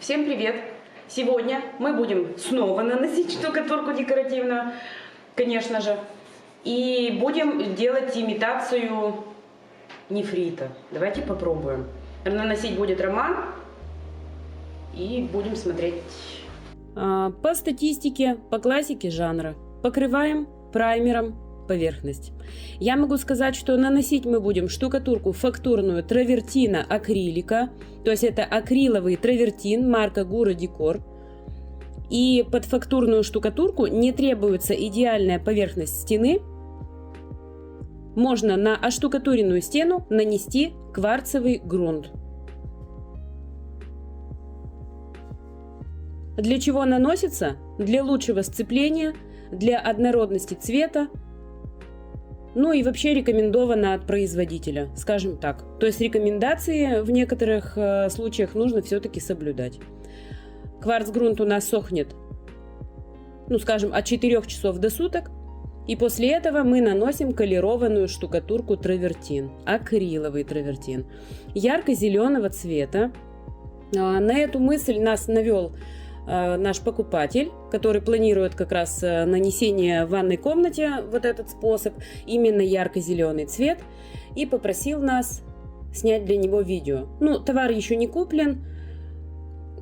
Всем привет! Сегодня мы будем снова наносить штукатурку декоративную, конечно же, и будем делать имитацию нефрита. Давайте попробуем. Наносить будет Роман, и будем смотреть. По статистике, по классике жанра, покрываем праймером поверхность. Я могу сказать, что наносить мы будем штукатурку фактурную травертина акрилика, то есть это акриловый травертин, марка Gura Decor. И под фактурную штукатурку не требуется идеальная поверхность стены. Можно на оштукатуренную стену нанести кварцевый грунт. Для чего наносится? Для лучшего сцепления, для однородности цвета. Ну и вообще рекомендовано от производителя, скажем так. То есть рекомендации в некоторых случаях нужно все-таки соблюдать. Кварцгрунт у нас сохнет, ну скажем, от 4 часов до суток. И после этого мы наносим колерованную штукатурку травертин, акриловый травертин, ярко-зеленого цвета. На эту мысль нас навел наш покупатель, который планирует как раз нанесение в ванной комнате, вот этот способ, именно ярко-зеленый цвет, и попросил нас снять для него видео. Ну, товар еще не куплен,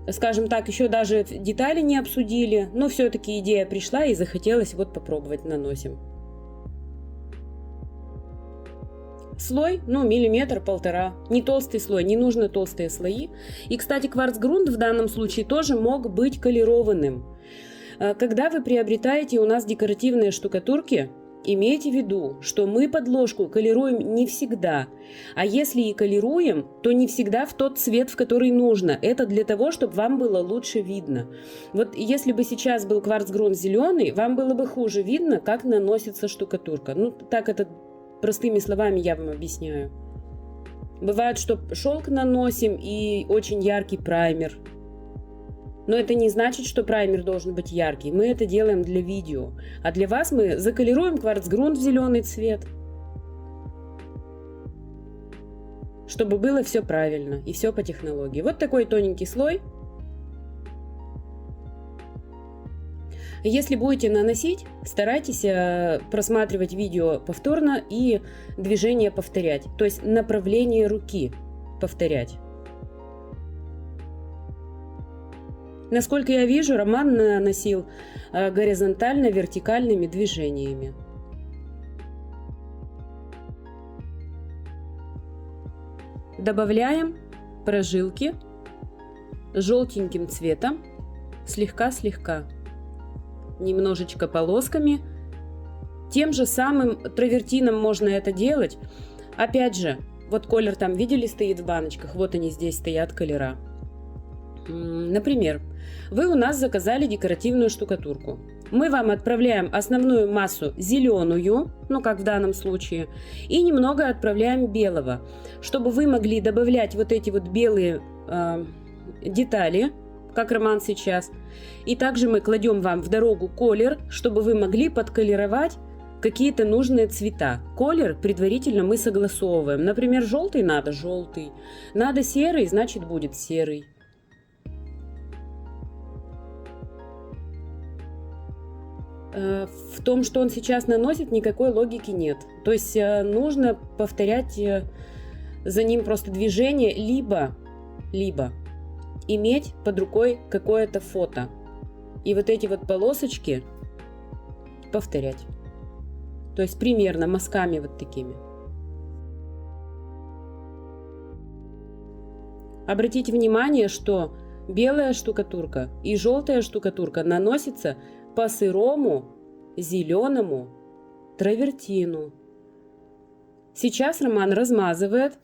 скажем так, еще даже детали не обсудили, но все-таки идея пришла и захотелось вот попробовать, наносим. Слой, ну, миллиметр-полтора. Не толстый слой, не нужно толстые слои. И, кстати, кварцгрунт в данном случае тоже мог быть колерованным. Когда вы приобретаете у нас декоративные штукатурки, имейте в виду, что мы подложку колируем не всегда. А если и колируем, то не всегда в тот цвет, в который нужно. Это для того, чтобы вам было лучше видно. Вот если бы сейчас был кварцгрунт зеленый, вам было бы хуже видно, как наносится штукатурка. Ну, так это простыми словами я вам объясняю. Бывает, что шелк наносим и очень яркий праймер. Но это не значит, что праймер должен быть яркий. Мы это делаем для видео. А для вас мы заколируем кварцгрунт в зеленый цвет. Чтобы было все правильно и все по технологии. Вот такой тоненький слой. Если будете наносить, старайтесь просматривать видео повторно и движение повторять. То есть направление руки повторять. Насколько я вижу, Роман наносил горизонтально-вертикальными движениями. Добавляем прожилки желтеньким цветом, слегка-слегка. Немножечко полосками. Тем же самым травертином можно это делать. Опять же, вот колер там, видели, стоит в баночках. Вот они здесь стоят, колера. Например, вы у нас заказали декоративную штукатурку. Мы вам отправляем основную массу зеленую, ну как в данном случае, и немного отправляем белого, чтобы вы могли добавлять вот эти вот белые детали, как Роман сейчас. И также мы кладем вам в дорогу колер, чтобы вы могли подколеровать какие-то нужные цвета. Колер предварительно мы согласовываем. Например, желтый надо желтый, надо серый, значит будет серый. В том, что он сейчас наносит, никакой логики нет. То есть нужно повторять за ним просто движение, либо иметь под рукой какое-то фото. И вот эти вот полосочки повторять. То есть примерно мазками вот такими. Обратите внимание, что белая штукатурка и желтая штукатурка наносится по сырому зеленому травертину. Сейчас Роман размазывает,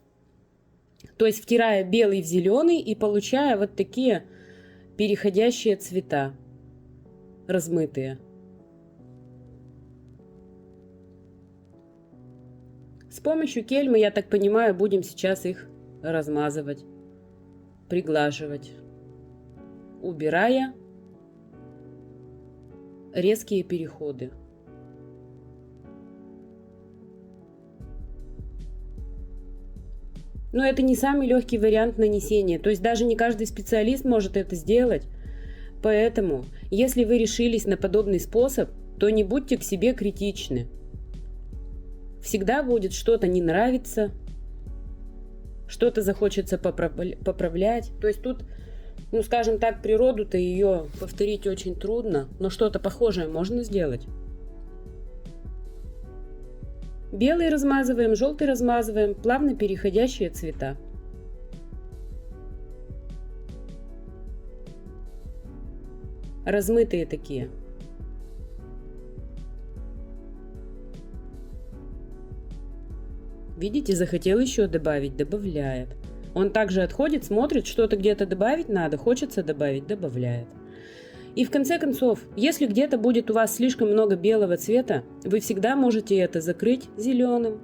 то есть втирая белый в зеленый и получая вот такие переходящие цвета, размытые. С помощью кельмы, я так понимаю, будем сейчас их размазывать, приглаживать, убирая резкие переходы. Но это не самый легкий вариант нанесения. То есть даже не каждый специалист может это сделать. Поэтому, если вы решились на подобный способ, то не будьте к себе критичны. Всегда будет что-то не нравиться, что-то захочется поправлять. То есть тут, ну скажем так, природу-то ее повторить очень трудно, но что-то похожее можно сделать. Белый размазываем, желтый размазываем, плавно переходящие цвета. Размытые такие. Видите, захотел еще добавить, добавляет. Он также отходит, смотрит, что-то где-то добавить надо, хочется добавить, добавляет. И в конце концов, если где-то будет у вас слишком много белого цвета, вы всегда можете это закрыть зеленым.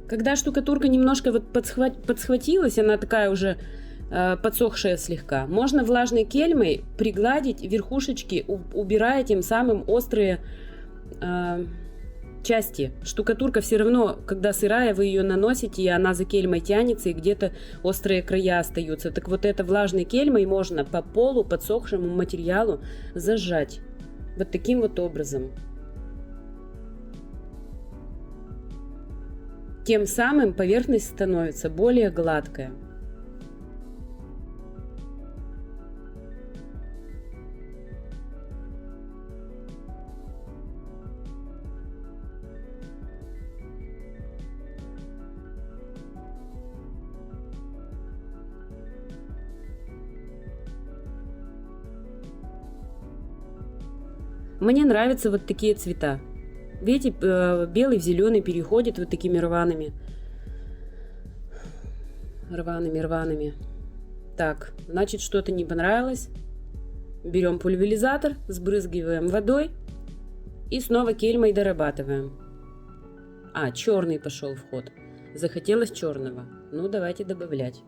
Когда штукатурка немножко вот подсхватилась, она такая уже подсохшая слегка, можно влажной кельмой пригладить верхушечки, убирая тем самым острые части. Штукатурка все равно, когда сырая, вы ее наносите, и она за кельмой тянется, и где-то острые края остаются. Так вот это влажной кельмой можно по полу подсохшему материалу зажать. Вот таким вот образом. Тем самым поверхность становится более гладкая. Мне нравятся вот такие цвета. Видите, белый в зеленый переходит вот такими рваными. Рваными. Так, значит, что-то не понравилось. Берем пульверизатор, сбрызгиваем водой и снова кельмой дорабатываем. А, черный пошел в ход. Захотелось черного. Ну, давайте добавлять.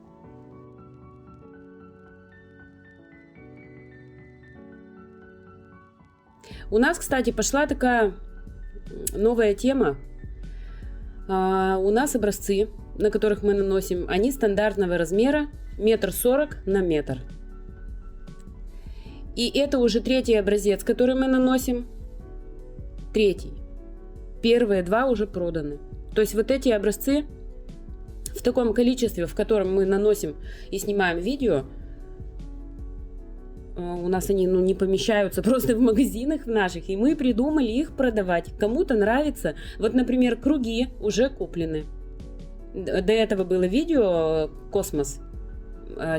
У нас, кстати, пошла такая новая тема. У нас образцы, на которых мы наносим, они стандартного размера 1,40 м на метр. И это уже третий образец, который мы наносим. Третий. Первые два уже проданы. То есть вот эти образцы в таком количестве, в котором мы наносим и снимаем видео, у нас они не помещаются просто в магазинах в наших, и мы придумали их продавать. Кому-то нравится. Вот, например, круги уже куплены. До этого было видео «Космос».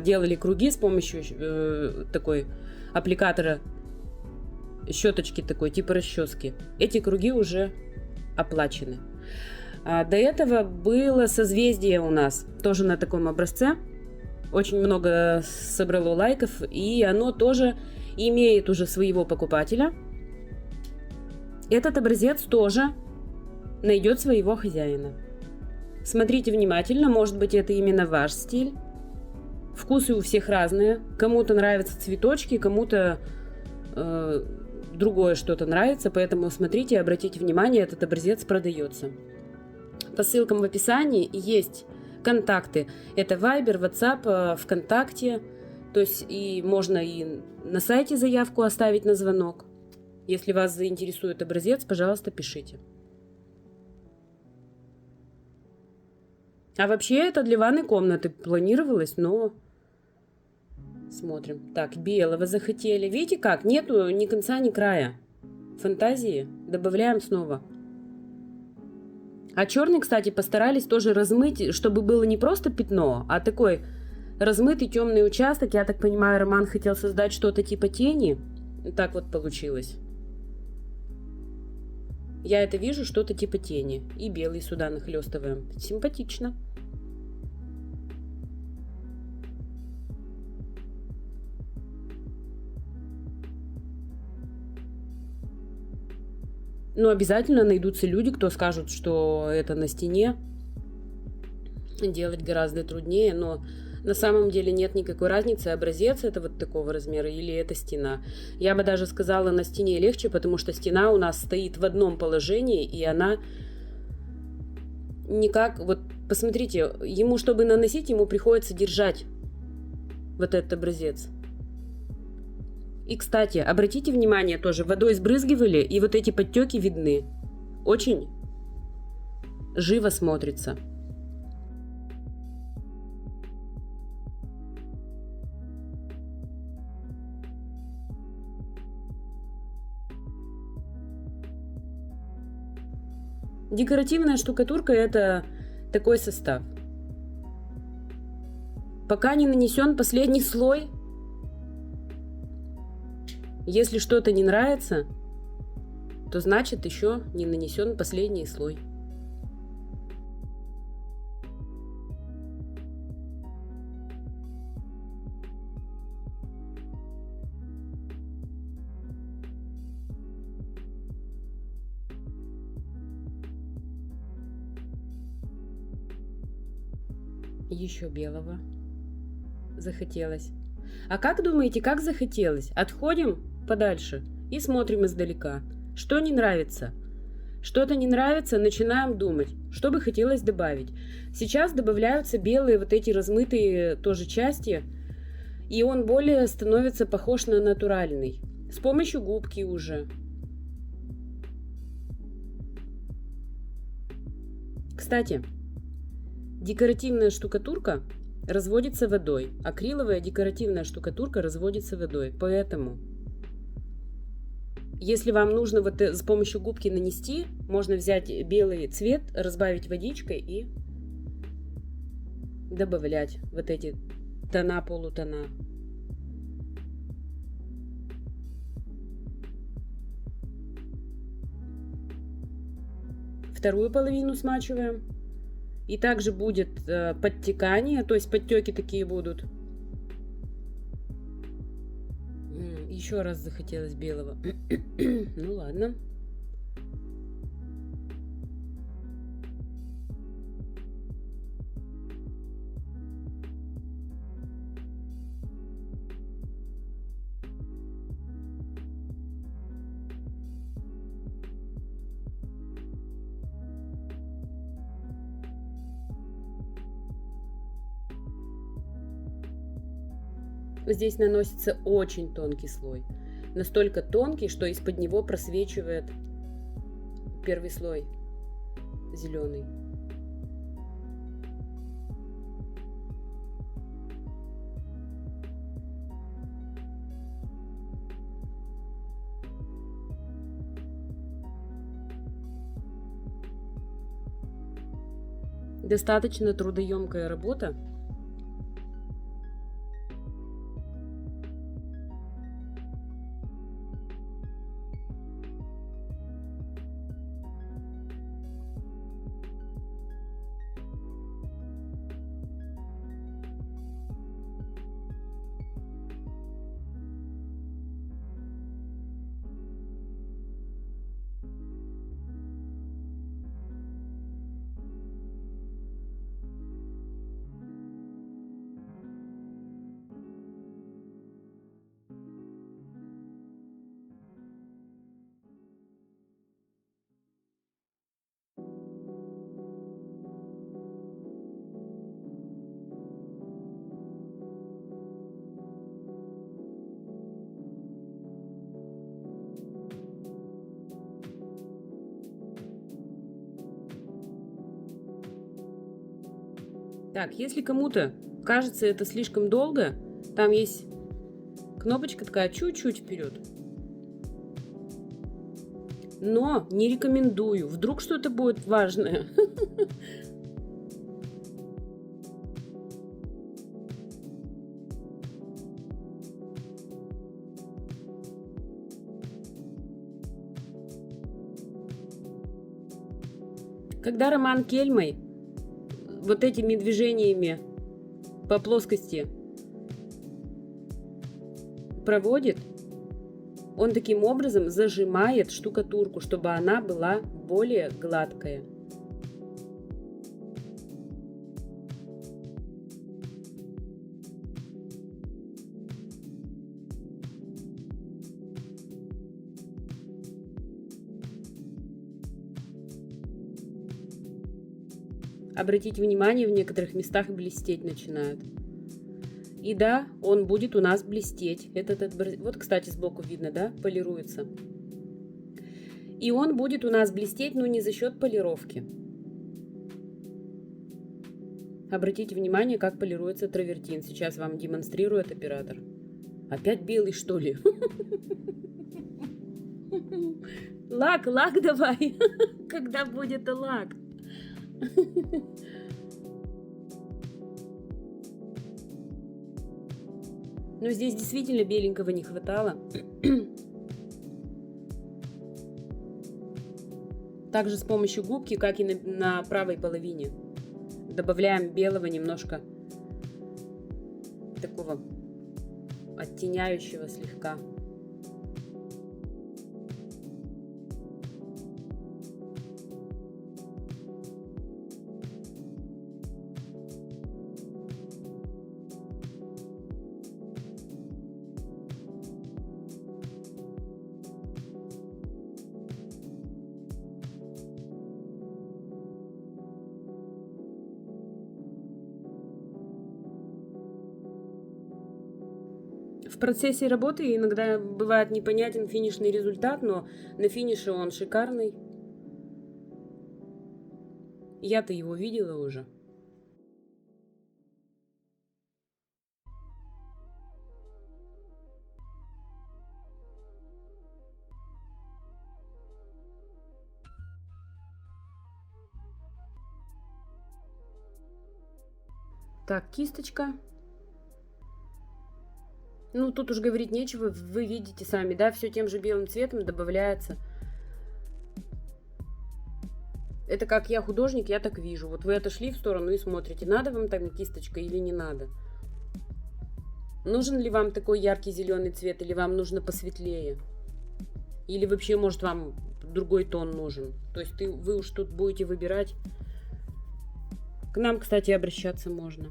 Делали круги с помощью такой аппликатора, щеточки такой, типа расчески. Эти круги уже оплачены. До этого было созвездие у нас, тоже на таком образце. Очень много собрало лайков, и оно тоже имеет уже своего покупателя. Этот образец тоже найдет своего хозяина. Смотрите внимательно, может быть, это именно ваш стиль. Вкусы у всех разные. Кому-то нравятся цветочки, кому-то другое что-то нравится, поэтому смотрите, обратите внимание, этот образец продается. По ссылкам в описании есть контакты. Это Viber, WhatsApp, ВКонтакте. То есть и можно и на сайте заявку оставить на звонок. Если вас заинтересует образец, пожалуйста, пишите. А вообще это для ванной комнаты планировалось, но смотрим. Так, белого захотели. Видите как? Нету ни конца, ни края. Фантазии. Добавляем снова. А черный, кстати, постарались тоже размыть, чтобы было не просто пятно, а такой размытый темный участок. Я так понимаю, Роман хотел создать что-то типа тени. Так вот получилось. Я это вижу, что-то типа тени. И белый сюда нахлестываем. Симпатично. Но обязательно найдутся люди, кто скажут, что это на стене делать гораздо труднее. Но На самом деле нет никакой разницы, образец это вот такого размера или это стена. Я бы даже сказала, на стене легче, потому что стена у нас стоит в одном положении, и она никак, вот посмотрите, ему, чтобы наносить, ему приходится держать вот этот образец. И, кстати, обратите внимание тоже, водой сбрызгивали, и вот эти подтеки видны. Очень живо смотрится. Декоративная штукатурка – это такой состав. Пока не нанесен последний слой, если что-то не нравится, то значит еще не нанесен последний слой. Еще белого захотелось. А как думаете, как захотелось? Отходим подальше и смотрим издалека. Что не нравится? Что-то не нравится, начинаем думать, что бы хотелось добавить. Сейчас добавляются белые вот эти размытые тоже части, и он более становится похож на натуральный. С помощью губки уже. Кстати, декоративная штукатурка разводится водой. Акриловая декоративная штукатурка разводится водой. Поэтому, если вам нужно вот с помощью губки нанести, можно взять белый цвет, разбавить водичкой и добавлять вот эти тона, полутона. Вторую половину смачиваем. И также будет подтекание, то есть подтеки такие будут. Еще раз захотелось белого. Ну ладно. Здесь наносится очень тонкий слой. Настолько тонкий, что из-под него просвечивает первый слой зеленый. Достаточно трудоемкая работа. Так, если кому-то кажется это слишком долго, там есть кнопочка такая чуть-чуть вперед. Но не рекомендую. Вдруг что-то будет важное. Когда Роман Кельмой вот этими движениями по плоскости проводит, он таким образом зажимает штукатурку, чтобы она была более гладкая. Обратите внимание, в некоторых местах блестеть начинают. И да, он будет у нас блестеть. Вот, кстати, сбоку видно, да, полируется. И он будет у нас блестеть, но не за счет полировки. Обратите внимание, как полируется травертин. Сейчас вам демонстрирует оператор. Опять белый, что ли? Лак давай. Когда будет лак? Но здесь действительно беленького не хватало. Также с помощью губки, как и на правой половине, добавляем белого немножко, такого оттеняющего слегка. В процессе работы иногда бывает непонятен финишный результат, но на финише он шикарный. Я-то его видела уже. Так, кисточка. Ну, тут уж говорить нечего, вы видите сами, да, все тем же белым цветом добавляется. Это как я художник, я так вижу. Вот вы отошли в сторону и смотрите, надо вам там кисточка или не надо. Нужен ли вам такой яркий зеленый цвет, или вам нужно посветлее? Или вообще, может, вам другой тон нужен? То есть вы уж тут будете выбирать. К нам, кстати, обращаться можно.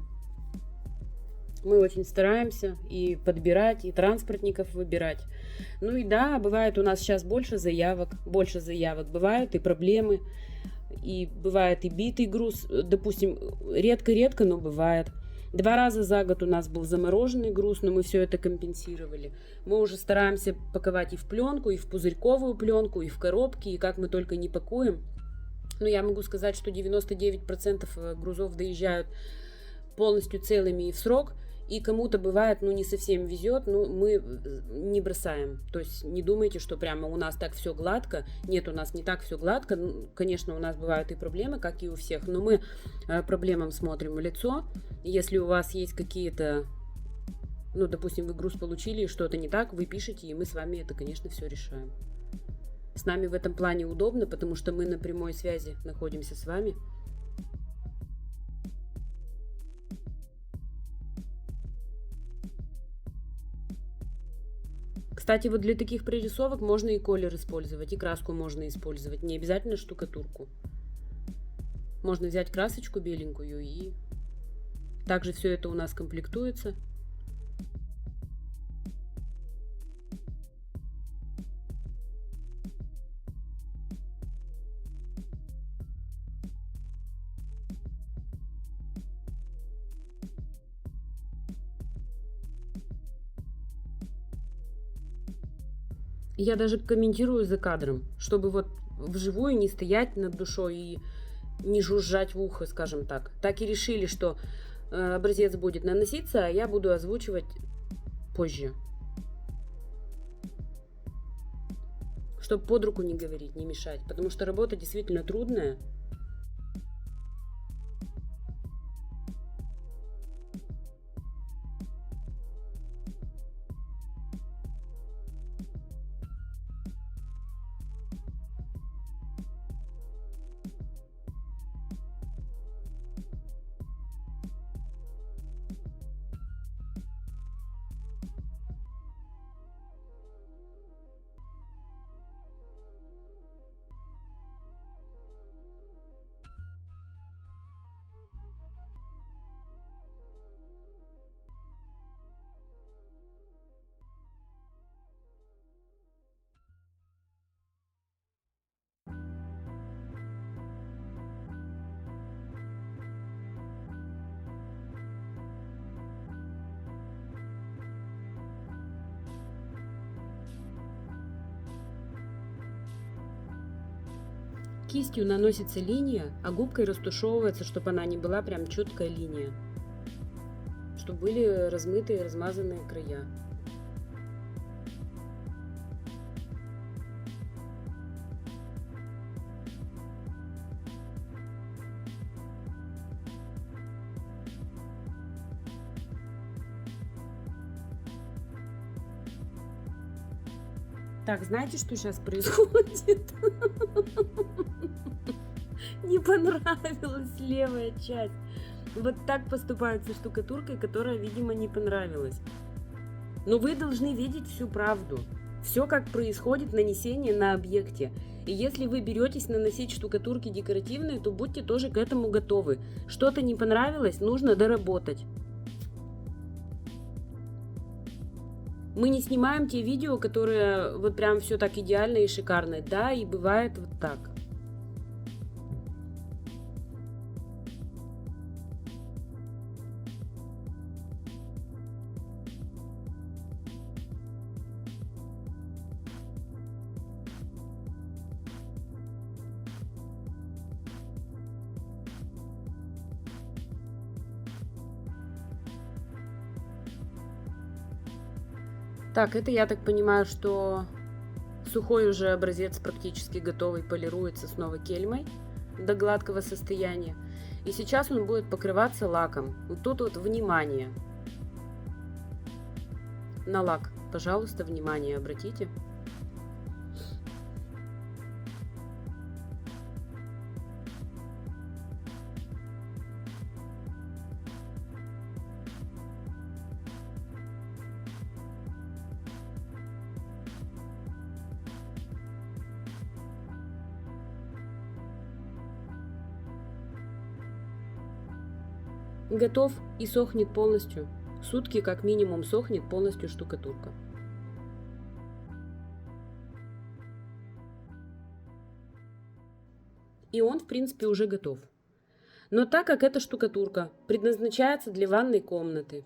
Мы очень стараемся и подбирать, и транспортников выбирать. Ну и да, бывает у нас сейчас больше заявок. Бывают и проблемы, и бывает и битый груз. Допустим, редко-редко, но бывает. 2 раза за год у нас был замороженный груз, но мы все это компенсировали. Мы уже стараемся паковать и в пленку, и в пузырьковую пленку, и в коробки, и как мы только не пакуем. Но я могу сказать, что 99% грузов доезжают полностью целыми и в срок. И кому-то бывает, ну, не совсем везет, но мы не бросаем. То есть не думайте, что прямо у нас так все гладко. Нет, у нас не так все гладко. Конечно, у нас бывают и проблемы, как и у всех, но мы проблемам смотрим в лицо. Если у вас есть какие-то, ну, допустим, вы груз получили, что-то не так, вы пишете, и мы с вами это, конечно, все решаем. С нами в этом плане удобно, потому что мы на прямой связи находимся с вами. Кстати, вот для таких прорисовок можно и колер использовать, и краску можно использовать. Не обязательно штукатурку. Можно взять красочку беленькую, и также все это у нас комплектуется. Я даже комментирую за кадром, чтобы вот вживую не стоять над душой и не жужжать в ухо, скажем так. Так и решили, что образец будет наноситься, а я буду озвучивать позже. Чтобы под руку не говорить, не мешать. Потому что работа действительно трудная. Кистью наносится линия, а губкой растушевывается, чтобы она не была прям четкая линия. Чтобы были размытые, размазанные края. Так, знаете, что сейчас происходит? Не понравилась левая часть. Вот так поступают со штукатуркой, которая, видимо, не понравилась. Но вы должны видеть всю правду. Все, как происходит нанесение на объекте. И если вы беретесь наносить штукатурки декоративные, то будьте тоже к этому готовы. Что-то не понравилось, нужно доработать. Мы не снимаем те видео, которые вот прям все так идеально и шикарно. Да, и бывает вот так. Так, это я так понимаю, что сухой уже образец практически готовый, полируется снова кельмой до гладкого состояния. И сейчас он будет покрываться лаком. Вот тут вот внимание. На лак, пожалуйста, внимание обратите. Готов и сохнет полностью. Сутки как минимум сохнет полностью штукатурка. И он, в принципе, уже готов. Но так как эта штукатурка предназначается для ванной комнаты,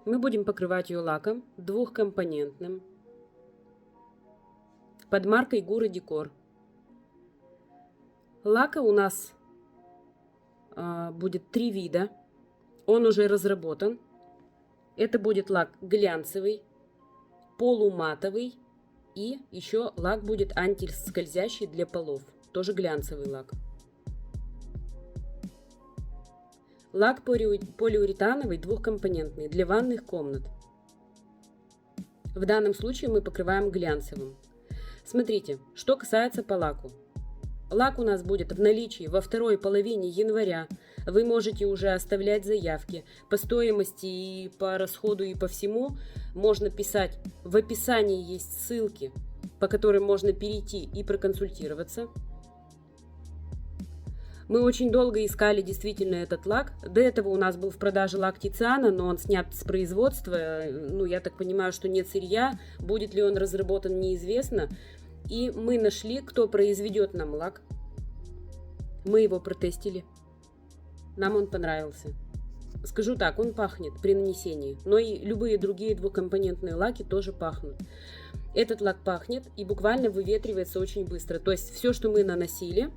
мы будем покрывать ее лаком двухкомпонентным под маркой Gura Decor. Лака у нас будет 3 вида. Он уже разработан. Это будет лак глянцевый, полуматовый и еще лак будет антискользящий для полов. Тоже глянцевый лак. Лак полиуретановый двухкомпонентный для ванных комнат. В данном случае мы покрываем глянцевым. Смотрите, что касается по лаку. Лак у нас будет в наличии во второй половине января. Вы можете уже оставлять заявки. По стоимости и по расходу и по всему можно писать. В описании есть ссылки, по которым можно перейти и проконсультироваться. Мы очень долго искали действительно этот лак. До этого у нас был в продаже лак Тициана, но он снят с производства. Ну, я так понимаю, что нет сырья. Будет ли он разработан, неизвестно. И мы нашли, кто произведет нам лак. Мы его протестили. Нам он понравился. Скажу так, он пахнет при нанесении. Но и любые другие двухкомпонентные лаки тоже пахнут. Этот лак пахнет и буквально выветривается очень быстро. То есть все, что мы наносили,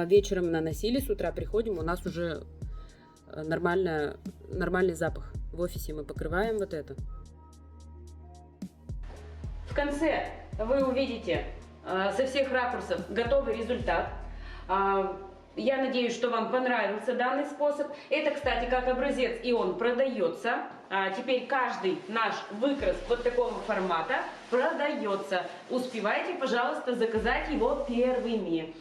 вечером наносили, с утра приходим, у нас уже нормальный запах. В офисе мы покрываем вот это. В конце вы увидите со всех ракурсов готовый результат. Я надеюсь, что вам понравился данный способ. Это, кстати, как образец, и он продается. Теперь каждый наш выкрас вот такого формата продается. Успевайте, пожалуйста, заказать его первыми.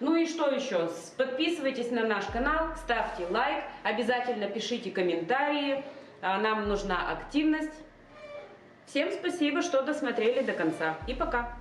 Ну и что еще? Подписывайтесь на наш канал, ставьте лайк, обязательно пишите комментарии. Нам нужна активность. Всем спасибо, что досмотрели до конца. И пока!